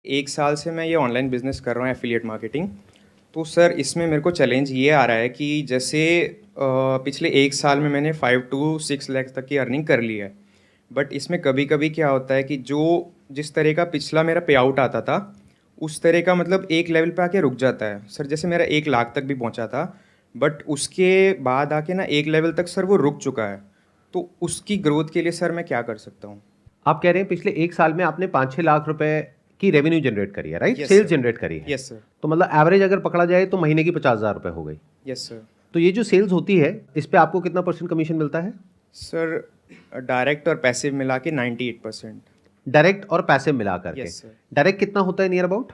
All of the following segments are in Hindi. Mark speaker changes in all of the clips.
Speaker 1: 1 साल से मैं ये ऑनलाइन बिज़नेस कर रहा हूँ एफ़िलिएट मार्केटिंग। तो सर इसमें मेरे को चैलेंज ये आ रहा है कि जैसे पिछले 1 साल में मैंने 5 टू 6 लाख तक की अर्निंग कर ली है। बट इसमें कभी-कभी क्या होता है कि जो जिस तरह का पिछला मेरा पे आउट आता था, उस तरह का मतलब एक लेवल पे आके रुक जाता है। सर जैसे मेरा 1 लाख तक भी पहुँचा था, बट उसके बाद आके ना एक लेवल तक सर वो रुक चुका है। तो उसकी ग्रोथ के लिए सर मैं क्या कर सकता हूँ?
Speaker 2: आप कह रहे हैं पिछले 1 साल में आपने 5-6 लाख रुपए की रेवेन्यू जनरेट करी है, right?
Speaker 1: Yes
Speaker 2: sales
Speaker 1: sir.
Speaker 2: Generate करी है।
Speaker 1: Yes sir.
Speaker 2: तो मतलब एवरेज अगर पकड़ा जाए तो महीने की 50,000 रुपए हो गई।
Speaker 1: Yes sir.
Speaker 2: तो ये जो सेल्स होती है, इस पे आपको कितना परसेंट कमीशन मिलता है?
Speaker 1: सर डायरेक्ट और पैसिव मिला के 98%।
Speaker 2: डायरेक्ट और पैसिव मिला करके।
Speaker 1: Yes sir.
Speaker 2: डायरेक्ट कितना होता है नियर अबाउट?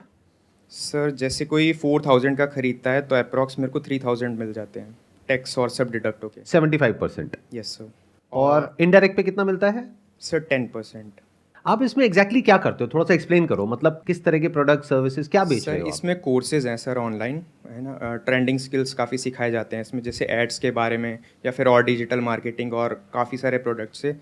Speaker 1: सर जैसे कोई 4000 का खरीदता है तो अप्रॉक्स मेरे को 3000 मिल जाते हैं, टैक्स और सब डिडक्ट होके।
Speaker 2: 75%।
Speaker 1: Yes sir.
Speaker 2: और इनडायरेक्ट पे कितना मिलता है?
Speaker 1: सर 10%।
Speaker 2: आप इसमें एग्जैक्टली क्या करते हो? थोड़ा सा एक्सप्लेन करो, मतलब किस तरह के प्रोडक्ट सर्विसेज क्या बेच रहे
Speaker 1: सर
Speaker 2: हो आप?
Speaker 1: इसमें कोर्सेज हैं सर ऑनलाइन, है ना। ट्रेंडिंग स्किल्स काफ़ी सिखाए जाते हैं इसमें, जैसे एड्स के बारे में या फिर और डिजिटल मार्केटिंग और काफ़ी सारे प्रोडक्ट्स से।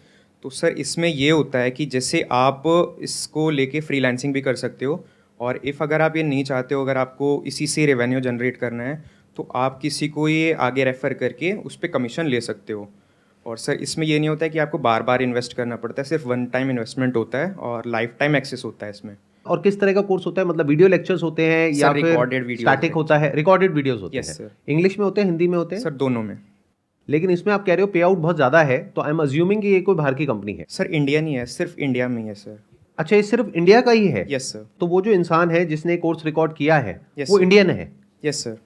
Speaker 1: तो सर इसमें ये होता है कि जैसे आप इसको लेके फ्रीलांसिंग भी कर सकते हो, और इफ़ अगर आप ये नहीं चाहते हो, अगर आपको इसी से रेवेन्यू जनरेट करना है, तो आप किसी को ये आगे रेफ़र करके उस पर कमीशन ले सकते हो। और सर इसमें ये नहीं होता है कि आपको बार बार इन्वेस्ट करना पड़ता है, सिर्फ वन टाइम इन्वेस्टमेंट होता है और लाइफ टाइम एक्सेस होता है इसमें।
Speaker 2: और किस तरह का कोर्स होता है? मतलब वीडियो लेक्चर्स होते हैं या
Speaker 1: सर
Speaker 2: फिर
Speaker 1: रिकॉर्डेड वीडियोस
Speaker 2: स्टैटिक होता है? रिकॉर्डेड वीडियोस होते
Speaker 1: यस
Speaker 2: हैं।
Speaker 1: सर।
Speaker 2: इंग्लिश में होते हैं, हिंदी में होते हैं?
Speaker 1: सर दोनों में।
Speaker 2: लेकिन इसमें आप कह रहे हो पे आउट बहुत ज्यादा है, तो आई एम अज्यूमिंग कि ये कोई बाहर की कंपनी है।
Speaker 1: सर इंडिया नहीं है, सिर्फ इंडिया में ही है सर।
Speaker 2: अच्छा, ये सिर्फ इंडिया का ही है?
Speaker 1: Yes sir.
Speaker 2: तो वो जो इंसान है जिसने कोर्स रिकॉर्ड किया है,
Speaker 1: Yes,
Speaker 2: वो
Speaker 1: sir.
Speaker 2: इंडियन है
Speaker 1: यस सर।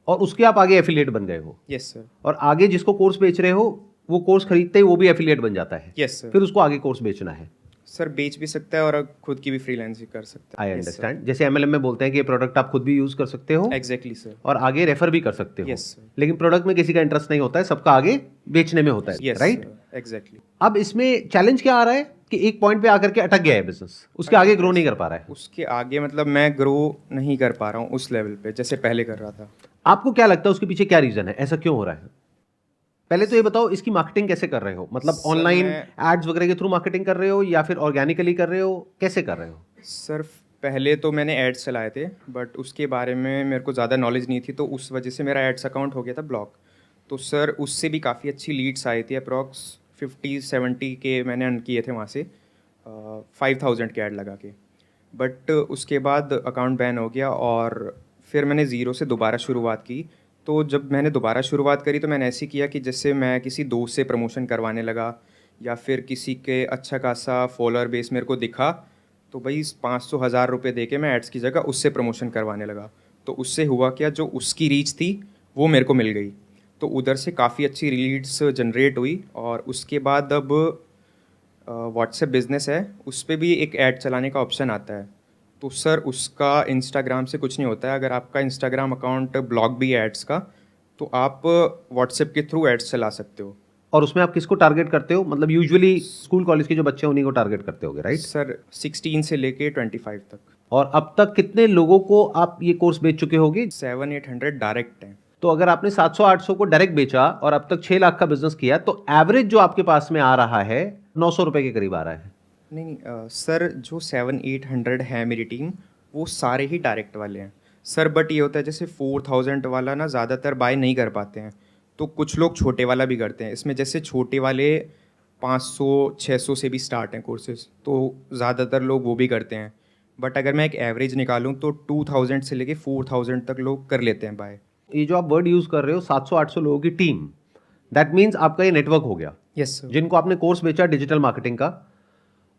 Speaker 2: और उसके आप आगे एफिलिएट बन गए हो,
Speaker 1: यस सर।
Speaker 2: और आगे जिसको कोर्स बेच रहे हो वो कोर्स खरीदते ही वो भी एफिलिएट बन जाता है।
Speaker 1: Yes sir.
Speaker 2: फिर उसको आगे कोर्स बेचना है।
Speaker 1: सर बेच भी सकता है और खुद की भी फ्रीलांसिंग कर सकता
Speaker 2: आई
Speaker 1: है।
Speaker 2: अंडरस्टैंड। जैसे एमएलएम में बोलते हैं कि ये प्रोडक्ट आप खुद भी यूज कर सकते हो
Speaker 1: एग्जैक्टली सर।
Speaker 2: और आगे रेफर भी कर सकते हो।
Speaker 1: Yes, sir.
Speaker 2: लेकिन प्रोडक्ट में किसी का इंटरेस्ट नहीं होता है, सबका आगे बेचने में होता है,
Speaker 1: यस
Speaker 2: राइट?
Speaker 1: एग्जैक्टली।
Speaker 2: अब इसमें चैलेंज क्या आ रहा है कि एक पॉइंट पे आकर के अटक गया है बिजनेस, उसके आगे ग्रो नहीं कर पा रहा है।
Speaker 1: उसके आगे मतलब मैं ग्रो नहीं कर पा रहा हूँ उस लेवल पे जैसे पहले कर रहा था।
Speaker 2: आपको क्या लगता है उसके पीछे क्या रीजन है, ऐसा क्यों हो रहा है? पहले तो ये बताओ, इसकी मार्केटिंग कैसे कर रहे हो? मतलब
Speaker 1: सर,
Speaker 2: ऑनलाइन
Speaker 1: मैं
Speaker 2: एड्स वगैरह के थ्रू मार्केटिंग कर रहे हो या फिर ऑर्गेनिकली कर रहे हो, कैसे कर रहे हो?
Speaker 1: सर पहले तो मैंने एड्स चलाए थे, बट उसके बारे में मेरे को ज़्यादा नॉलेज नहीं थी, तो उस वजह से मेरा एड्स अकाउंट हो गया था ब्लॉक। तो सर उससे भी काफ़ी अच्छी लीड्स आई थी, अप्रॉक्स 50-70 के मैंने अर्न किए थे वहाँ से, 5000 के ऐड लगा के। बट उसके बाद अकाउंट बैन हो गया और फिर मैंने ज़ीरो से दोबारा शुरुआत की। तो जब मैंने दोबारा शुरुआत करी तो मैंने ऐसे किया कि जैसे मैं किसी दोस्त से प्रमोशन करवाने लगा, या फिर किसी के अच्छा खासा फॉलोअर बेस मेरे को दिखा, तो भाई 500 हज़ार रुपये दे के मैं एड्स की जगह उससे प्रमोशन करवाने लगा। तो उससे हुआ क्या, जो उसकी रीच थी वो मेरे को मिल गई। तो उधर से काफ़ी अच्छी लीड्स जनरेट हुई, और उसके बाद अब व्हाट्सएप बिज़नेस है, उस पर भी एक ऐड चलाने का ऑप्शन आता है। तो सर उसका इंस्टाग्राम से कुछ नहीं होता है, अगर आपका इंस्टाग्राम अकाउंट ब्लॉक भी है एड्स का, तो आप व्हाट्सएप के थ्रू एड्स चला सकते हो।
Speaker 2: और उसमें आप किसको टारगेट करते हो? मतलब यूजुअली स्कूल कॉलेज के जो बच्चे हैं उन्हीं को टारगेट करते होगे, राइट?
Speaker 1: सर 16 से लेके 25 तक।
Speaker 2: और अब तक कितने लोगों को आप ये कोर्स बेच चुके होगे?
Speaker 1: 700-800 डायरेक्ट हैं।
Speaker 2: तो अगर आपने 700-800 को डायरेक्ट बेचा और अब तक 6 लाख का बिजनेस किया, तो एवरेज जो आपके पास में आ रहा है 900 रुपए के करीब आ रहा है।
Speaker 1: नहीं सर जो 700-800 है मेरी टीम, वो सारे ही डायरेक्ट वाले हैं सर। बट ये होता है जैसे 4000 वाला ना ज़्यादातर बाय नहीं कर पाते हैं, तो कुछ लोग छोटे वाला भी करते हैं इसमें। जैसे छोटे वाले 500-600 से भी स्टार्ट हैं कोर्सेज, तो ज़्यादातर लोग वो भी करते हैं। बट अगर मैं एक एवरेज निकालूं तो 2000 से लेके 4000 तक लोग कर लेते हैं बाय।
Speaker 2: ये जो आप वर्ड यूज कर रहे हो 700-800 लोगों की टीम, दैट मीन्स आपका ये नेटवर्क हो गया।
Speaker 1: Yes sir.
Speaker 2: जिनको आपने कोर्स बेचा डिजिटल मार्केटिंग का,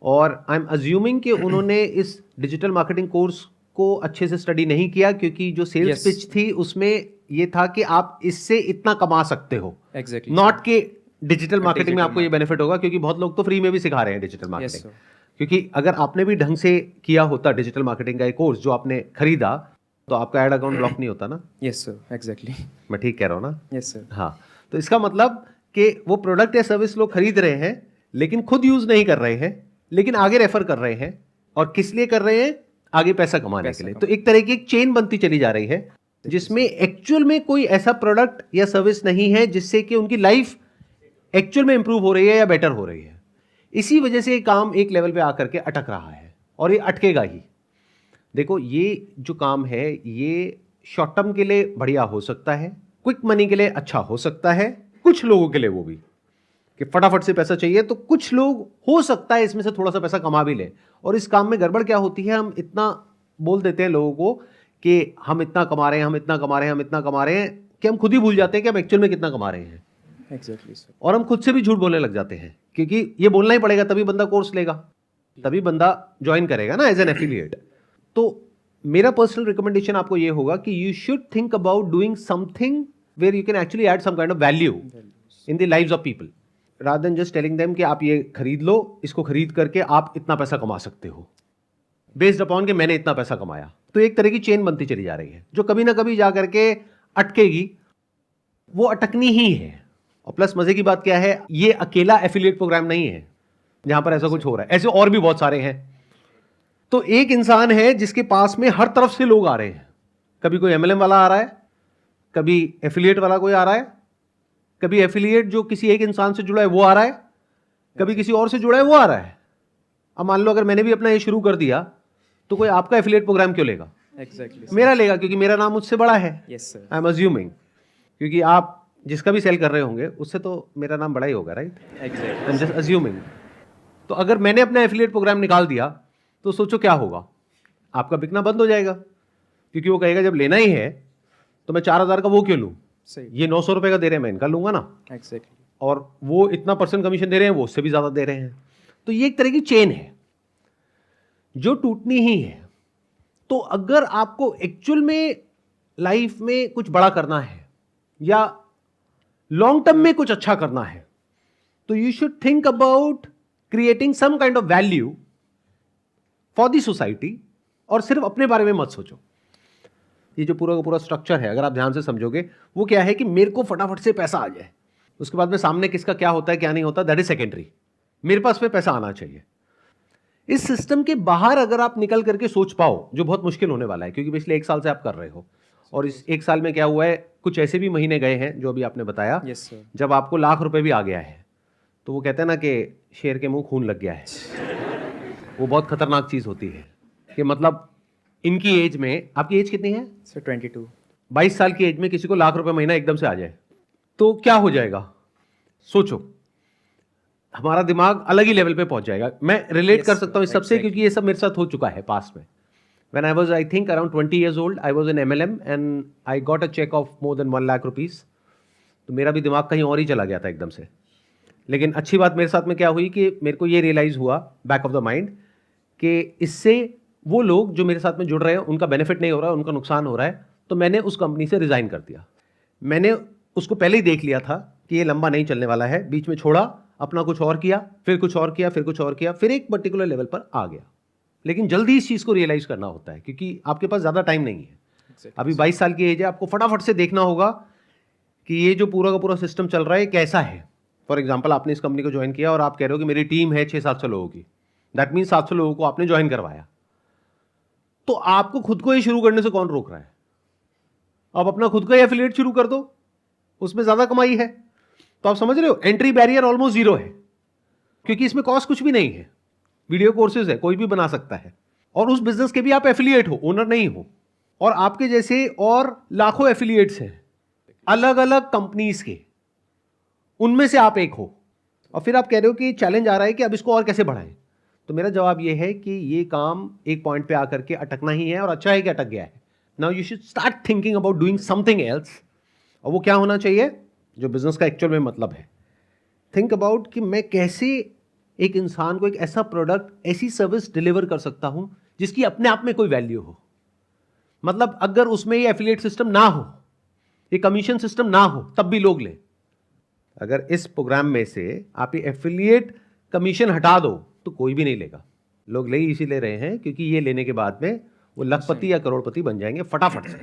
Speaker 2: और आई एम अज्यूमिंग कि उन्होंने इस डिजिटल मार्केटिंग कोर्स को अच्छे से स्टडी नहीं किया, क्योंकि जो सेल्स
Speaker 1: Yes.
Speaker 2: पिच थी उसमें ये था कि आप इससे इतना कमा सकते हो,
Speaker 1: एग्जैक्टली।
Speaker 2: नॉट कि डिजिटल मार्केटिंग में
Speaker 1: Digital
Speaker 2: आपको ये बेनिफिट होगा, क्योंकि बहुत लोग तो फ्री में भी सिखा रहे हैं डिजिटल मार्केटिंग।
Speaker 1: sir.
Speaker 2: क्योंकि अगर आपने भी ढंग से किया होता डिजिटल मार्केटिंग का एक कोर्स जो आपने खरीदा, तो आपका एड अकाउंट ब्लॉक नहीं होता ना।
Speaker 1: Yes sir exactly.
Speaker 2: मैं ठीक कह रहा हूँ ना?
Speaker 1: Yes sir.
Speaker 2: हाँ। तो इसका मतलब कि वो प्रोडक्ट या सर्विस लोग खरीद रहे हैं लेकिन खुद यूज नहीं कर रहे हैं, लेकिन आगे रेफर कर रहे हैं। और किस लिए कर रहे हैं? आगे पैसा कमाने के लिए। तो एक तरह की एक चेन बनती चली जा रही है, जिसमें एक्चुअल में कोई ऐसा प्रोडक्ट या सर्विस नहीं है जिससे कि उनकी लाइफ एक्चुअल में इंप्रूव हो रही है या बेटर हो रही है। इसी वजह से ये काम एक लेवल पे आकर के अटक रहा है और ये अटकेगा ही। देखो ये जो काम है ये शॉर्ट टर्म के लिए बढ़िया हो सकता है, क्विक मनी के लिए अच्छा हो सकता है, कुछ लोगों के लिए वो भी कि फटाफट से पैसा चाहिए, तो कुछ लोग हो सकता है इसमें से थोड़ा सा पैसा कमा भी ले। और इस काम में गड़बड़ क्या होती है, हम इतना बोल देते हैं लोगों को कि हम इतना कमा रहे हैं, हम इतना कमा रहे हैं, हम इतना कमा रहे हैं, कि हम खुद ही भूल जाते हैं कि हम एक्चुअल में कितना कमा रहे हैं।
Speaker 1: Exactly sir.
Speaker 2: और हम खुद से भी झूठ बोलने लग जाते हैं, क्योंकि ये बोलना ही पड़ेगा, तभी बंदा कोर्स लेगा, तभी बंदा ज्वाइन करेगा ना एज एन एफिलिएट। तो मेरा पर्सनल रिकमेंडेशन आपको ये होगा कि you should think about doing something where you can actually add some kind of value in the lives of people, rather than just telling them कि आप ये खरीद लो, इसको खरीद करके आप इतना पैसा कमा सकते हो बेस्ड अपॉन कि मैंने इतना पैसा कमाया। तो एक तरह की चेन बनती चली जा रही है जो कभी ना कभी जा करके अटकेगी, वो अटकनी ही है। और प्लस मजे की बात क्या है, ये अकेला एफिलिएट प्रोग्राम नहीं है जहां पर ऐसा कुछ हो रहा है, ऐसे और भी बहुत सारे हैं। तो एक इंसान है जिसके पास में हर तरफ से लोग आ रहे हैं, कभी कोई एमएलएम वाला आ रहा है, कभी एफिलिएट वाला कोई आ रहा है, कभी एफिलिएट जो किसी एक इंसान से जुड़ा है वो आ रहा है, कभी किसी और से जुड़ा है वो आ रहा है। अब मान लो अगर मैंने भी अपना ये शुरू कर दिया तो कोई आपका एफिलिएट प्रोग्राम क्यों लेगा?
Speaker 1: एग्जैक्टली
Speaker 2: मेरा लेगा, क्योंकि मेरा नाम मुझसे बड़ा है।
Speaker 1: Yes sir.
Speaker 2: I am assuming, क्योंकि आप जिसका भी सेल कर रहे होंगे उससे तो मेरा नाम बड़ा ही होगा, right?
Speaker 1: Exactly.
Speaker 2: I am just assuming. तो अगर मैंने अपना एफिलिएट प्रोग्राम निकाल दिया तो सोचो क्या होगा, आपका बिकना बंद हो जाएगा, क्योंकि वो कहेगा जब लेना ही है तो मैं 4000 का वो क्यों लूँ,
Speaker 1: सही।
Speaker 2: ये 900 रुपए का दे रहे हैं मैं इनका लूंगा ना,
Speaker 1: एग्जैक्टली।
Speaker 2: और वो इतना % कमीशन दे रहे हैं, वो उससे भी ज्यादा दे रहे हैं। तो ये एक तरह की चेन है जो टूटनी ही है। तो अगर आपको एक्चुअल में लाइफ में कुछ बड़ा करना है या लॉन्ग टर्म में कुछ अच्छा करना है, तो you should think about creating some kind of value for the society, और सिर्फ अपने बारे में मत सोचो। ये जो पूरा का पूरा स्ट्रक्चर है, अगर आप ध्यान से समझोगे, वो क्या है कि मेरे को फटाफट से पैसा आ जाए, उसके बाद में सामने किसका क्या होता है क्या नहीं होता, दैट इज सेकेंडरी, मेरे पास में पैसा आना चाहिए। इस सिस्टम के बाहर अगर आप निकल करके सोच पाओ, जो बहुत मुश्किल होने वाला है, क्योंकि पिछले 1 साल से आप कर रहे हो, और इस 1 साल में क्या हुआ है, कुछ ऐसे भी महीने गए हैं जो अभी आपने बताया,
Speaker 1: यस सर।
Speaker 2: जब आपको लाख रुपए भी आ गया है, तो वो कहते हैं ना कि शेर के मुंह खून लग गया है। वो बहुत खतरनाक चीज होती है कि मतलब इनकी एज में, आपकी एज कितनी है
Speaker 1: सर? 22।
Speaker 2: 22 साल की एज में किसी को लाख रुपए महीना एकदम से आ जाए तो क्या हो जाएगा? सोचो, हमारा दिमाग अलग ही लेवल पे पहुंच जाएगा। मैं रिलेट कर सकता हूं इस सबसे, क्योंकि ये सब मेरे साथ हो चुका है पास्ट में। When I was, I think, around 20 years old, I was in MLM and I got a check of more than 1 lakh rupees. तो मेरा भी दिमाग कहीं और ही चला गया था एकदम से। लेकिन अच्छी बात मेरे साथ में क्या हुई कि मेरे को ये रियलाइज हुआ बैक ऑफ द माइंड कि इससे वो लोग जो मेरे साथ में जुड़ रहे हैं उनका बेनिफिट नहीं हो रहा है, उनका नुकसान हो रहा है। तो मैंने उस कंपनी से रिजाइन कर दिया। मैंने उसको पहले ही देख लिया था कि ये लंबा नहीं चलने वाला है, बीच में छोड़ा, अपना कुछ और किया, फिर कुछ और किया, फिर कुछ और किया, फिर एक पर्टिकुलर लेवल पर आ गया। लेकिन जल्दी इस चीज़ को रियलाइज करना होता है, क्योंकि आपके पास ज़्यादा टाइम नहीं है। अभी 22 साल की एज है, आपको फटाफट से देखना होगा कि ये जो पूरा का पूरा सिस्टम चल रहा है कैसा है। फॉर एग्जाम्पल, आपने इस कंपनी को ज्वाइन किया और आप कह रहे हो कि मेरी टीम है 600-700 लोगों की, दैट मीन 700 लोगों को आपने ज्वाइन करवाया। तो आपको खुद को ही शुरू करने से कौन रोक रहा है? आप अपना खुद का ही एफिलिएट शुरू कर दो, उसमें ज़्यादा कमाई है। तो आप समझ रहे हो, एंट्री बैरियर ऑलमोस्ट 0 है, क्योंकि इसमें कॉस्ट कुछ भी नहीं है। वीडियो कोर्सेज है, कोई भी बना सकता है, और उस बिजनेस के भी आप एफिलिएट हो, ओनर नहीं हो। और आपके जैसे और लाखों एफिलिएट्स हैं अलग अलग कंपनीज के, उनमें से आप एक हो। और फिर आप कह रहे हो कि चैलेंज आ रहा है कि अब इसको और कैसे बढ़ाएं। तो मेरा जवाब यह है कि ये काम एक पॉइंट पे आकर के अटकना ही है, और अच्छा है कि अटक गया है। Now you should start thinking about doing something else. और वो क्या होना चाहिए, जो बिजनेस का एक्चुअल में मतलब है। थिंक अबाउट कि मैं कैसे एक इंसान को एक ऐसा प्रोडक्ट, ऐसी सर्विस डिलीवर कर सकता हूं जिसकी अपने आप में कोई वैल्यू हो। मतलब अगर उसमें ये एफिलिएट सिस्टम ना हो, ये कमीशन सिस्टम ना हो, तब भी लोग लें। अगर इस प्रोग्राम में से आप ये एफिलिएट कमीशन हटा दो तो कोई भी नहीं लेगा। लोग ले इसी ले रहे हैं क्योंकि ये लेने के बाद में वो लखपति या करोड़पति बन जाएंगे फटाफट से।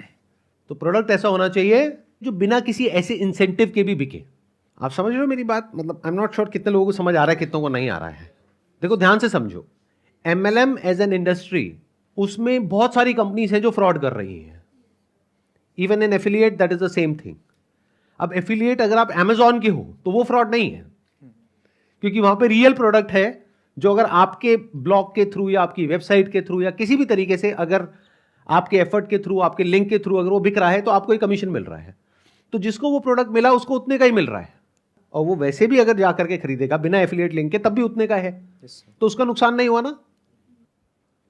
Speaker 2: तो प्रोडक्ट ऐसा होना चाहिए जो बिना किसी ऐसे इंसेंटिव के भी बिके। आप समझ रहे हो मेरी बात? मतलब आई एम नॉट श्योर कितने लोगों को समझ आ रहा है, कितनों को नहीं आ रहा है। देखो ध्यान से समझो, एमएलएम एज एन इंडस्ट्री, उसमें बहुत सारी कंपनीज हैं जो फ्रॉड कर रही हैं। Even in affiliate that is the same thing. अब एफिलिएट अगर आप अमेजॉन के हो तो वो फ्रॉड नहीं है, क्योंकि वहां पे रियल प्रोडक्ट है जो अगर आपके ब्लॉग के थ्रू या आपकी वेबसाइट के थ्रू या किसी भी तरीके से अगर आपके एफर्ट के थ्रू, आपके लिंक के थ्रू अगर वो बिक रहा है तो आपको एक कमीशन मिल रहा है। तो जिसको वो प्रोडक्ट मिला उसको उतने का ही मिल रहा है, और वो वैसे भी अगर जाकर के खरीदेगा बिना एफिलिएट लिंक के तब भी उतने का है, तो उसका नुकसान नहीं हुआ ना।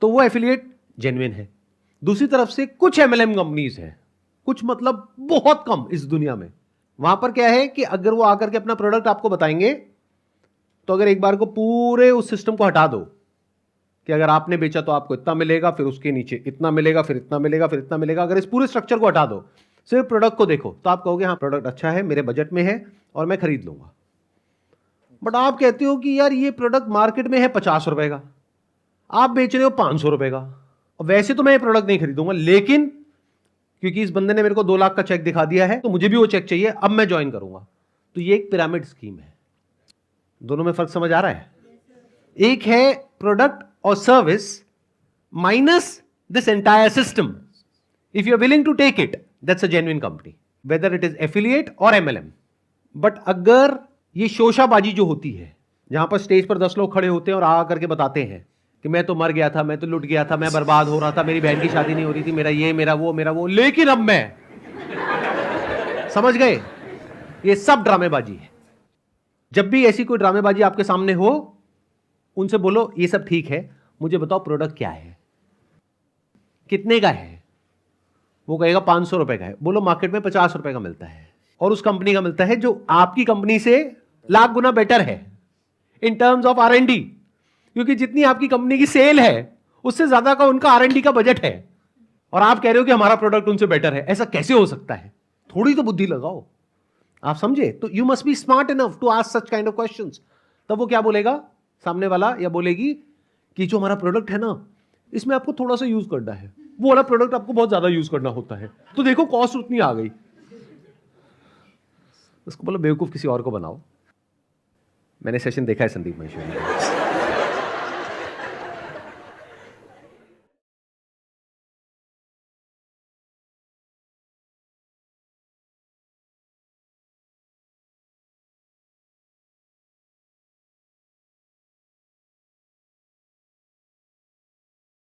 Speaker 2: तो वो एफिलिएट जेन्युइन है। दूसरी तरफ से कुछ एमएलएम कंपनीज है, कुछ मतलब बहुत कम इस दुनिया में, वहां पर क्या है कि अगर वो आकर के अपना प्रोडक्ट आपको बताएंगे तो अगर एक बार को पूरे उस सिस्टम को हटा दो कि अगर आपने बेचा तो आपको इतना मिलेगा, फिर उसके नीचे इतना मिलेगा, फिर इतना मिलेगा, फिर इतना मिलेगा, अगर इस पूरे स्ट्रक्चर को हटा दो, सिर्फ प्रोडक्ट को देखो, तो आप कहोगे हाँ प्रोडक्ट अच्छा है, मेरे बजट में है और मैं खरीद लूंगा। बट आप कहते हो कि यार ये प्रोडक्ट मार्केट में है 50 रुपए का, आप बेच रहे हो 500 रुपए का, और वैसे तो मैं ये प्रोडक्ट नहीं खरीदूंगा, लेकिन क्योंकि इस बंदे ने मेरे को 2 लाख का चेक दिखा दिया है तो मुझे भी वो चेक चाहिए, अब मैं ज्वाइन करूंगा। तो ये एक पिरामिड स्कीम है। दोनों में फर्क समझ आ रहा है? एक है प्रोडक्ट और service minus this entire system. If you are willing to take it, that's a genuine company, whether it is affiliate और एमएलएम। बट अगर ये शोशाबाजी जो होती है, जहां पर स्टेज पर 10 लोग खड़े होते हैं और आ करके बताते हैं कि मैं तो मर गया था, मैं तो लुट गया था, मैं बर्बाद हो रहा था, मेरी बहन की शादी नहीं हो रही थी, मेरा ये मेरा वो, लेकिन अब मैं, समझ गए? ये सब ड्रामेबाजी है। जब भी ऐसी कोई ड्रामेबाजी आपके सामने हो, उनसे बोलो ये सब ठीक है, मुझे बताओ प्रोडक्ट क्या है, कितने का है? वो कहेगा 500 रुपए का है। बोलो मार्केट में 50 रुपए का मिलता है, और उस कंपनी का मिलता है जो आपकी कंपनी से लाख गुना बेटर है इन टर्म्स ऑफ R&D, क्योंकि जितनी आपकी कंपनी की सेल है उससे ज्यादा का उनका R&D का बजट है, और आप कह रहे हो कि हमारा प्रोडक्ट उनसे बेटर है। ऐसा कैसे हो सकता है? थोड़ी तो बुद्धि लगाओ। आप समझे? तो you must be smart enough to ask such kind of questions. तब वो क्या बोलेगा सामने वाला, या बोलेगी कि जो हमारा प्रोडक्ट है ना, इसमें आपको थोड़ा सा यूज करना है, वो वाला प्रोडक्ट आपको बहुत ज्यादा यूज करना होता है, तो देखो कॉस्ट उतनी आ गई। उसको बोलो बेवकूफ किसी और को बनाओ। मैंने सेशन देखा है संदीप महेश्वरी।